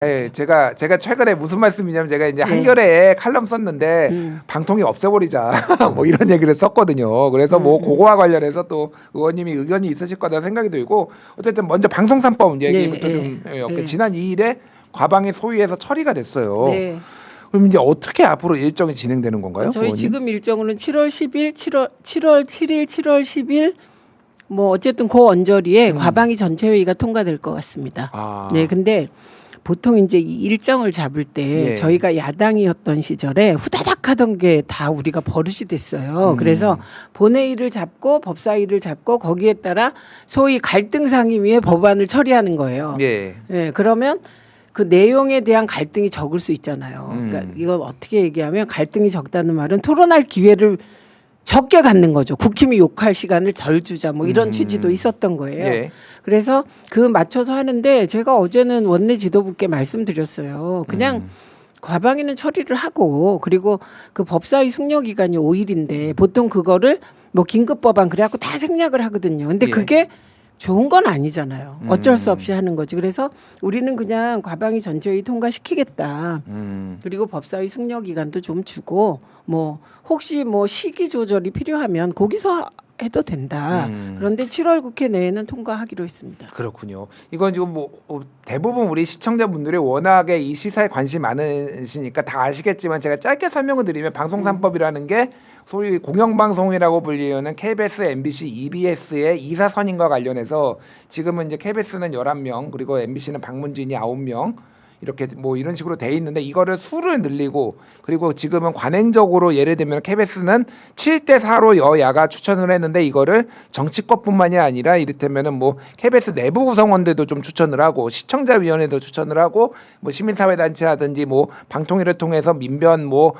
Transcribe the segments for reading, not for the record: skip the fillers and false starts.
네, 제가 최근에 무슨 말씀이냐면 제가 이제 한겨레에 칼럼 썼는데 방통위 없애버리자 뭐 이런 얘기를 썼거든요. 그래서 뭐 그거와 관련해서 또 의원님이 의견이 있으실 거다 생각이 들고 어쨌든 먼저 방송 3법 얘기부터 좀 지난 2일에 과방위 소위에서 처리가 됐어요. 네. 그럼 이제 어떻게 앞으로 일정이 진행되는 건가요? 저희 의원님? 지금 일정으로는 7월 10일, 7월 7일, 7월 10일 뭐 어쨌든 그 언저리에 과방위 전체 회의가 통과될 것 같습니다. 아. 네, 근데 보통 이제 이 일정을 잡을 때 저희가 야당이었던 시절에 후다닥 하던 게 다 우리가 버릇이 됐어요. 그래서 본회의를 잡고 법사위를 잡고 거기에 따라 소위 갈등 상임위의 법안을 처리하는 거예요. 예. 네, 그러면 그 내용에 대한 갈등이 적을 수 있잖아요. 그러니까 이건 어떻게 얘기하면 갈등이 적다는 말은 토론할 기회를 적게 갖는 거죠. 국힘이 욕할 시간을 덜 주자 뭐 이런 취지도 있었던 거예요. 예. 그래서 그 맞춰서 하는데 제가 어제는 원내 지도부께 말씀드렸어요. 그냥 과방위는 처리를 하고 그리고 그 법사위 숙려 기간이 5일인데 보통 그거를 뭐 긴급 법안 그래갖고 다 생략을 하거든요. 근데 그게 좋은 건 아니잖아요. 어쩔 수 없이 하는 거지. 그래서 우리는 그냥 과방위 전체회의 통과시키겠다. 그리고 법사위 숙려 기간도 좀 주고 뭐 혹시 뭐 시기 조절이 필요하면 거기서 해도 된다. 그런데 7월 국회 내에는 통과하기로 했습니다. 그렇군요. 이건 지금 뭐 대부분 우리 시청자분들이 워낙에 이 시사에 관심이 많으시니까 다 아시겠지만 제가 짧게 설명을 드리면 방송 3법이라는 게 소위 공영방송이라고 불리는 KBS, MBC, EBS의 이사 선임과 관련해서 지금은 이제 KBS는 11명 그리고 MBC는 방문진이 9명 이렇게 뭐 이런 식으로 돼 있는데 이거를 수를 늘리고 그리고 지금은 관행적으로 예를 들면 KBS는 7대 4로 여야가 추천을 했는데 이거를 정치권뿐만이 아니라 이를테면은 뭐 KBS 내부 구성원들도 좀 추천을 하고 시청자위원회도 추천을 하고 뭐 시민사회단체라든지 뭐 방통위를 통해서 민변 뭐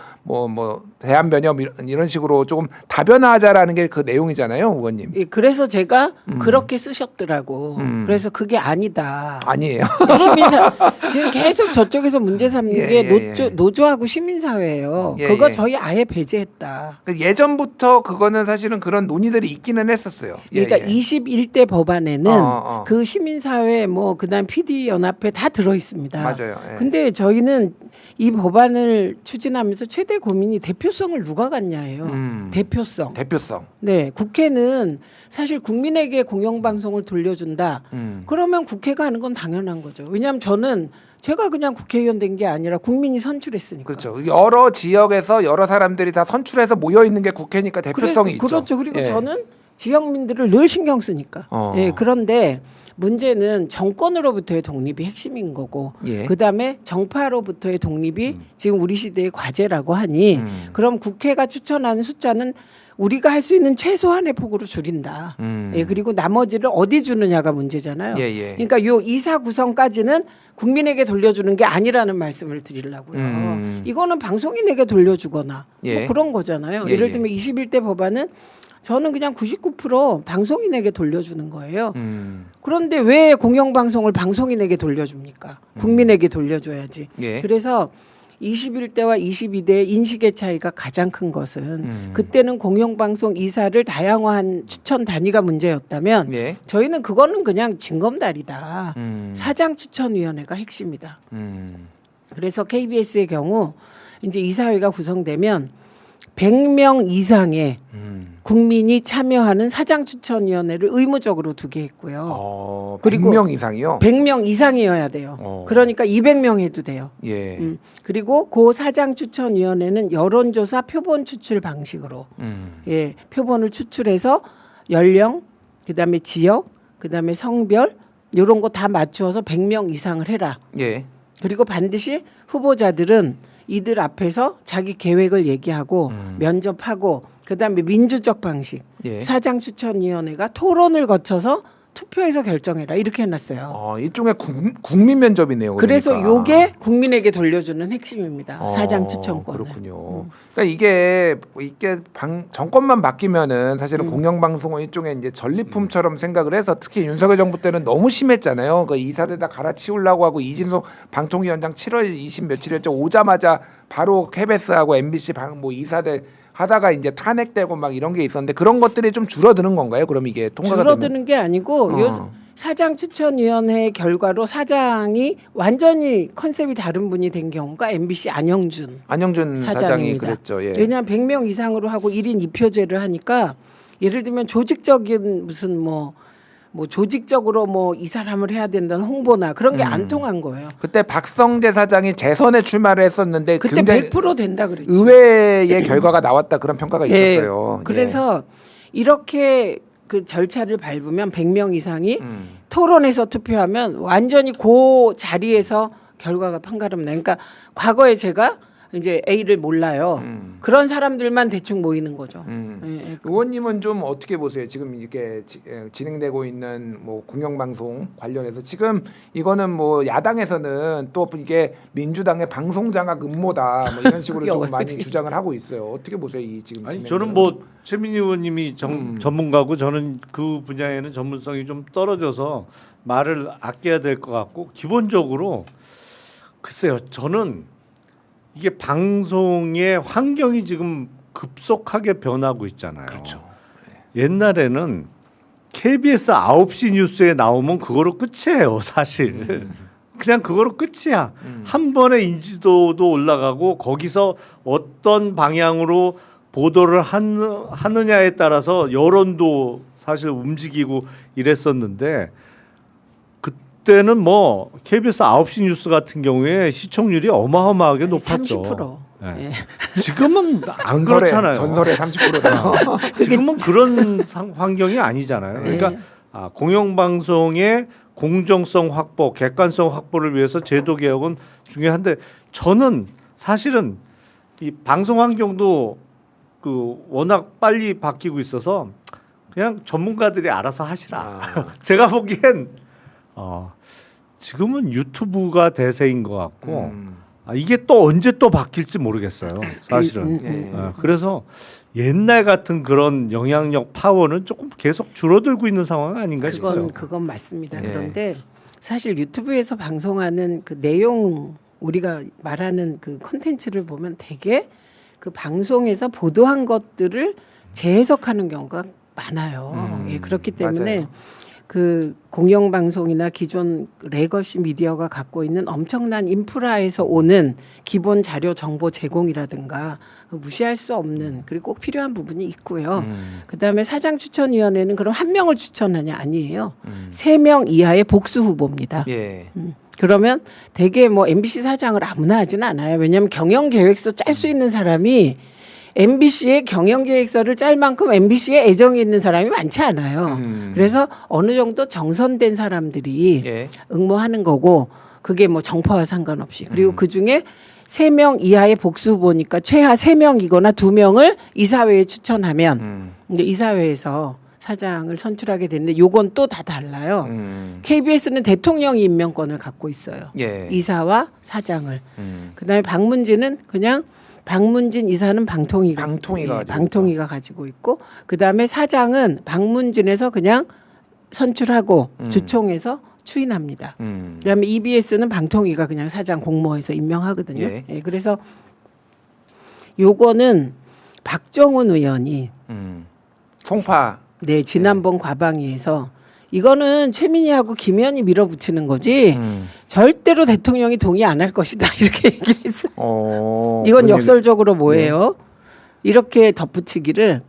대한변협 이런 식으로 조금 다변화하자라는 게 그 내용이잖아요, 의원님. 예, 그래서 제가 그렇게 쓰셨더라고. 그래서 그게 아니다. 아니에요. 시민사 지금 계속 저쪽에서 문제 삼는 게 노조하고 시민사회예요. 그거 저희 아예 배제했다. 예전부터 그거는 사실은 그런 논의들이 있기는 했었어요. 그러니까 21대 법안에는 그 시민사회 뭐 그다음 PD 연합회 다 들어 있습니다. 맞아요. 근데 저희는 이 법안을 추진하면서 최대 고민이 대표성을 누가 갖냐예요. 대표성. 네, 국회는 사실 국민에게 공영방송을 돌려준다. 그러면 국회가 하는 건 당연한 거죠. 왜냐하면 제가 그냥 국회의원 된 게 아니라 국민이 선출했으니까. 그렇죠. 여러 지역에서 여러 사람들이 다 선출해서 모여 있는 게 국회니까 대표성이 있죠. 그렇죠. 그리고 저는 지역민들을 늘 신경 쓰니까. 그런데 문제는 정권으로부터의 독립이 핵심인 거고 그다음에 정파로부터의 독립이 지금 우리 시대의 과제라고 하니 그럼 국회가 추천하는 숫자는 우리가 할 수 있는 최소한의 폭으로 줄인다. 그리고 나머지를 어디 주느냐가 문제잖아요. 그러니까 요 이사 구성까지는 국민에게 돌려주는 게 아니라는 말씀을 드리려고요. 이거는 방송인에게 돌려주거나 뭐 그런 거잖아요. 예를 들면 21대 법안은 저는 그냥 99% 방송인에게 돌려주는 거예요. 그런데 왜 공영방송을 방송인에게 돌려줍니까? 국민에게 돌려줘야지. 그래서 21대와 22대의 인식의 차이가 가장 큰 것은 그때는 공영방송 이사를 다양화한 추천 단위가 문제였다면 저희는 그거는 그냥 징검다리다. 사장추천위원회가 핵심이다. 그래서 KBS의 경우 이제 이사회가 구성되면 100명 이상의 국민이 참여하는 사장추천위원회를 의무적으로 두게 했고요. 그리고 100명 이상이요? 100명 이상이어야 돼요. 그러니까 200명 해도 돼요. 그리고 그 사장추천위원회는 여론조사 표본 추출 방식으로 표본을 추출해서 연령, 그다음에 지역, 그다음에 성별 이런 거 다 맞추어서 100명 이상을 해라. 그리고 반드시 후보자들은 이들 앞에서 자기 계획을 얘기하고 면접하고 그다음에 민주적 방식 사장추천위원회가 토론을 거쳐서 투표해서 결정해라 이렇게 해놨어요. 일종의 국민 면접이네요. 그래서 이게 국민에게 돌려주는 핵심입니다. 사장 추천권을. 그렇군요. 그러니까 이게 정권만 바뀌면은 사실은 공영방송은 일종의 이제 전리품처럼 생각을 해서 특히 윤석열 정부 때는 너무 심했잖아요. 그 이사를 다 갈아치우려고 하고 이진석 방통위원장 7월 20 며칠이었죠. 오자마자 바로 KBS하고 MBC 뭐 이사들 하다가 이제 탄핵되고 막 이런 게 있었는데 그런 것들이 좀 줄어드는 건가요? 그럼 이게 통과가 줄어드는 게 아니고 사장추천위원회 결과로 사장이 완전히 컨셉이 다른 분이 된 경우가 MBC 안영준 사장이 사장입니다. 그랬죠. 예. 왜냐하면 100명 이상으로 하고 1인 2표제를 하니까 예를 들면 조직적인 무슨 뭐 조직적으로 뭐 이 사람을 해야 된다는 홍보나 그런 게 안 통한 거예요. 그때 박성재 사장이 재선에 출마를 했었는데 그때 굉장히 100% 된다 그랬죠. 의외의 결과가 나왔다 그런 평가가 있었어요. 그래서 이렇게 그 절차를 밟으면 100명 이상이 토론해서 투표하면 완전히 그 자리에서 결과가 판가름 나. 그러니까 과거에 제가 이제 A를 몰라요. 그런 사람들만 대충 모이는 거죠. 예. 의원님은 좀 어떻게 보세요? 지금 이렇게 진행되고 있는 뭐 공영방송 관련해서 지금 이거는 뭐 야당에서는 또 이게 민주당의 방송장악 음모다 뭐 이런 식으로 좀 많이 주장을 하고 있어요. 어떻게 보세요? 이 지금 아니 저는 뭐 최민희 의원님이 전문가고 저는 그 분야에는 전문성이 좀 떨어져서 말을 아껴야 될 것 같고 기본적으로 글쎄요 저는 이게 방송의 환경이 지금 급속하게 변하고 있잖아요. 그렇죠. 옛날에는 KBS 9시 뉴스에 나오면 그거로 끝이에요, 사실. 그냥 그거로 끝이야. 한 번에 인지도도 올라가고 거기서 어떤 방향으로 보도를 하느냐에 따라서 여론도 사실 움직이고 이랬었는데 그때는 뭐 KBS 9시 뉴스 같은 경우에 시청률이 어마어마하게 높았죠. 30%. 네. 지금은 안 그렇잖아요. 전설의 30%다. 지금은 그런 환경이 아니잖아요. 그러니까 공영방송의 공정성 확보, 객관성 확보를 위해서 제도 개혁은 중요한데 저는 사실은 이 방송 환경도 그 워낙 빨리 바뀌고 있어서 그냥 전문가들이 알아서 하시라. 제가 보기엔 지금은 유튜브가 대세인 것 같고 이게 또 언제 또 바뀔지 모르겠어요. 사실은. 그래서 옛날 같은 그런 영향력 파워는 조금 계속 줄어들고 있는 상황 아닌가 싶어요. 그건 맞습니다. 그런데 사실 유튜브에서 방송하는 그 내용 우리가 말하는 그 콘텐츠를 보면 되게 그 방송에서 보도한 것들을 재해석하는 경우가 많아요. 그렇기 때문에 맞아요. 그 공영방송이나 기존 레거시 미디어가 갖고 있는 엄청난 인프라에서 오는 기본 자료 정보 제공이라든가 무시할 수 없는 그리고 꼭 필요한 부분이 있고요. 그다음에 사장추천위원회는 그럼 한 명을 추천하냐 아니에요. 3명 이하의 복수 후보입니다. 예. 그러면 대개 뭐 MBC 사장을 아무나 하지는 않아요. 왜냐하면 경영계획서 짤 수 있는 사람이 MBC의 경영계획서를 짤 만큼 MBC에 애정이 있는 사람이 많지 않아요. 그래서 어느 정도 정선된 사람들이 응모하는 거고 그게 뭐 정파와 상관없이 그리고 그중에 3명 이하의 복수 후보니까 최하 3명이거나 2명을 이사회에 추천하면 이제 이사회에서 사장을 선출하게 되는데 요건 또 다 달라요. KBS는 대통령이 임명권을 갖고 있어요. 이사와 사장을. 그다음에 방문진은 그냥 방문진 이사는 방통위가 가지고 있고 그다음에 사장은 방문진에서 그냥 선출하고 주총에서 추인합니다. 그다음에 EBS는 방통위가 그냥 사장 공모해서 임명하거든요. 그래서 요거는 박정훈 의원이 송파 지난번 과방위에서 이거는 최민희하고 김의원이 밀어붙이는 거지 절대로 대통령이 동의 안 할 것이다 이렇게 얘기를 했어요. 이건 역설적으로 뭐예요? 이렇게 덧붙이기를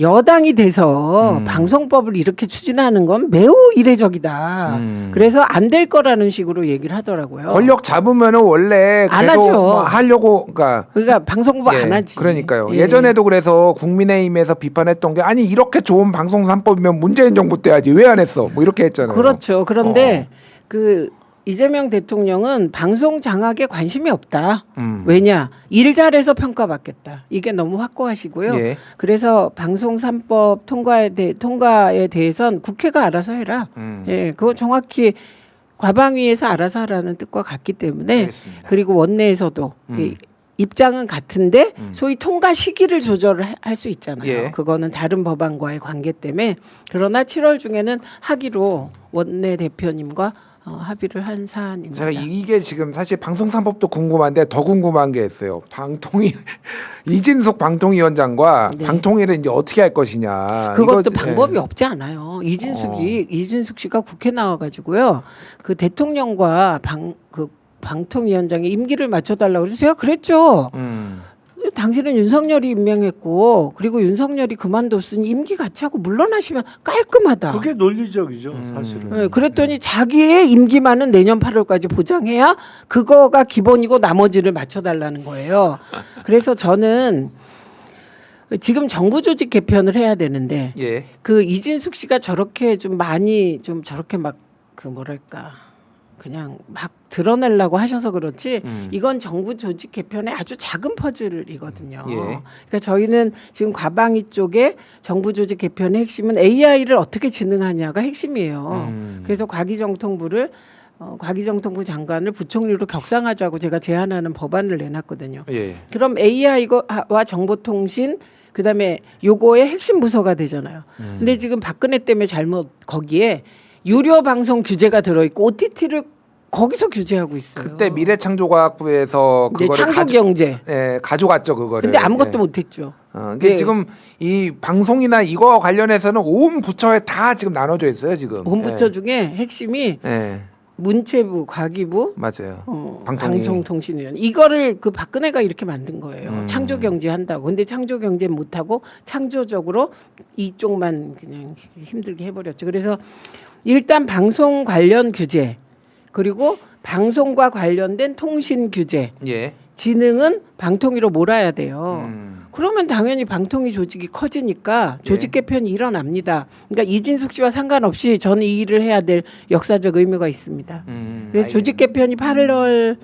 여당이 돼서 방송법을 이렇게 추진하는 건 매우 이례적이다. 그래서 안 될 거라는 식으로 얘기를 하더라고요. 권력 잡으면은 원래 안 하죠. 뭐 하려고 그러니까 방송법 안 하지. 그러니까요. 예전에도 그래서 국민의힘에서 비판했던 게 아니 이렇게 좋은 방송 3법이면 문재인 정부 때 하지 왜 안 했어? 뭐 이렇게 했잖아요. 그렇죠. 그런데 그 이재명 대통령은 방송 장악에 관심이 없다. 왜냐? 일 잘해서 평가받겠다. 이게 너무 확고하시고요. 그래서 방송 3법 통과에 대해선 국회가 알아서 해라. 그거 정확히 과방위에서 알아서 하라는 뜻과 같기 때문에 알겠습니다. 그리고 원내에서도 입장은 같은데 소위 통과 시기를 조절을 할 수 있잖아요. 그거는 다른 법안과의 관계 때문에 그러나 7월 중에는 하기로 원내 대표님과 합의를 한 사안입니다. 제가 이게 지금 사실 방송산법도 궁금한데 더 궁금한 게 있어요. 이진숙 방통위원장과 네. 방통위를 이제 어떻게 할 것이냐. 그것도 이거, 방법이 없지 않아요. 이진숙 씨가 국회 나와가지고요. 그 대통령과 방통위원장이 임기를 맞춰달라고 그래서 제가 그랬죠. 당신은 윤석열이 임명했고 그리고 윤석열이 그만뒀으니 임기 같이 하고 물러나시면 깔끔하다. 그게 논리적이죠, 사실은. 네, 그랬더니 자기의 임기만은 내년 8월까지 보장해야 그거가 기본이고 나머지를 맞춰달라는 거예요. 그래서 저는 지금 정부 조직 개편을 해야 되는데 예. 그 이진숙 씨가 저렇게 좀 많이 좀 저렇게 막 그 뭐랄까 그냥 막 드러내려고 하셔서 그렇지 이건 정부 조직 개편의 아주 작은 퍼즐이거든요. 예. 그러니까 저희는 지금 과방위 쪽에 정부 조직 개편의 핵심은 AI를 어떻게 진흥하냐가 핵심이에요. 그래서 과기정통부를 과기정통부 장관을 부총리로 격상하자고 제가 제안하는 법안을 내놨거든요. 예. 그럼 AI와 정보통신 그다음에 요거의 핵심 부서가 되잖아요. 근데 지금 박근혜 때문에 잘못 거기에 유료 방송 규제가 들어있고 OTT를 거기서 규제하고 있어요. 그때 미래창조과학부에서 그거를 창조경제. 가져갔죠 그거를. 근데 아무것도 예. 못했죠. 그러니까 네. 지금 이 방송이나 이거 관련해서는 온 부처에 다 지금 나눠져 있어요 지금. 본부처 예. 중에 핵심이 예. 문체부, 과기부, 맞아요. 방송통신위원 이거를 그 박근혜가 이렇게 만든 거예요. 창조경제 한다고. 근데 창조경제 못하고 창조적으로 이쪽만 그냥 힘들게 해버렸죠. 그래서 일단 방송 관련 규제 그리고 방송과 관련된 통신 규제 예. 진흥은 방통위로 몰아야 돼요. 그러면 당연히 방통위 조직이 커지니까 조직 개편이 일어납니다. 그러니까 이진숙 씨와 상관없이 저는 이 일을 해야 될 역사적 의미가 있습니다. 그래서 조직 개편이 8월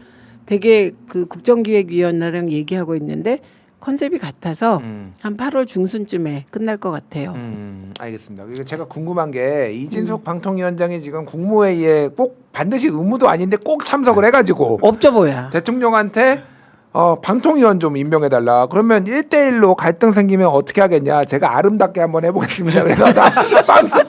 되게 그 국정기획위원회랑 얘기하고 있는데 컨셉이 같아서 한 8월 중순쯤에 끝날 것 같아요. 알겠습니다. 이거 제가 궁금한 게 이진숙 방통위원장이 지금 국무회의에 꼭 반드시 의무도 아닌데 꼭 참석을 해가지고 없죠 뭐야. 대통령한테 방통위원 좀 임명해달라. 그러면 1대1로 갈등 생기면 어떻게 하겠냐. 제가 아름답게 한번 해보겠습니다. 그래서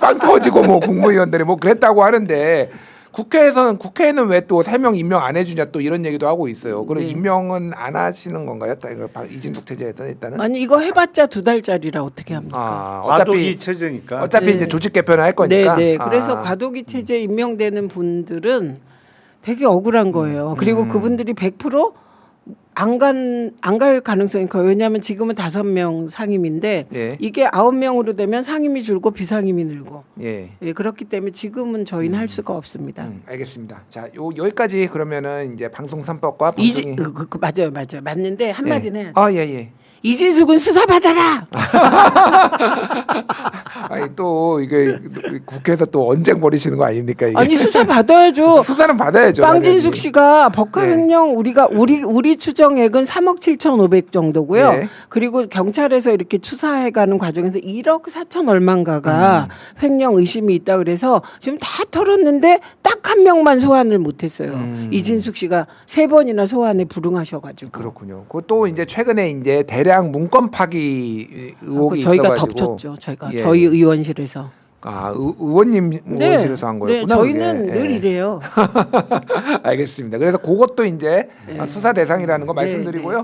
빵 터지고 뭐 국무위원들이 뭐 그랬다고 하는데 국회에는 왜 또 3명 임명 안 해주냐 또 이런 얘기도 하고 있어요. 그럼 임명은 안 하시는 건가요? 이진숙 체제에서 일단은? 아니 이거 해봤자 2달짜리라 어떻게 합니까? 과도기 체제니까. 어차피 이제 조직 개편을 할 거니까. 네. 그래서 과도기 체제 임명되는 분들은 되게 억울한 거예요. 그리고 그분들이 100% 안 갈 가능성이 커요. 왜냐하면 지금은 5명 상임인데 예. 이게 9명으로 되면 상임이 줄고 비상임이 늘고 예. 그렇기 때문에 지금은 저희는 할 수가 없습니다. 알겠습니다. 자, 여기까지 그러면은 이제 방송 3법과 방송이 맞아요. 맞는데 한마디는 해야 돼. 예. 이진숙은 수사 받아라. 아니 또 이게 국회에서 또 언쟁 벌이시는 거 아닙니까? 이게? 아니 수사 받아야죠. 수사는 받아야죠. 빵진숙 당연히. 씨가 법화횡령 우리 추정액은 3억 7,500 정도고요. 네. 그리고 경찰에서 이렇게 추사해가는 과정에서 1억 4천 얼마인가가 횡령 의심이 있다 그래서 지금 다 털었는데 딱 한 명만 소환을 못했어요. 이진숙 씨가 3번이나 소환에 불응하셔가지고. 그렇군요. 그또 이제 최근에 이제 대량 문건 파기 의혹이 저희가 있어가지고 덮쳤죠. 저희가 예. 저희 의원실에서. 의원님 의원실에서 한 거였구나. 네, 저희는 그게. 늘 이래요. 알겠습니다. 그래서 그것도 이제 수사 대상이라는 거 말씀드리고요.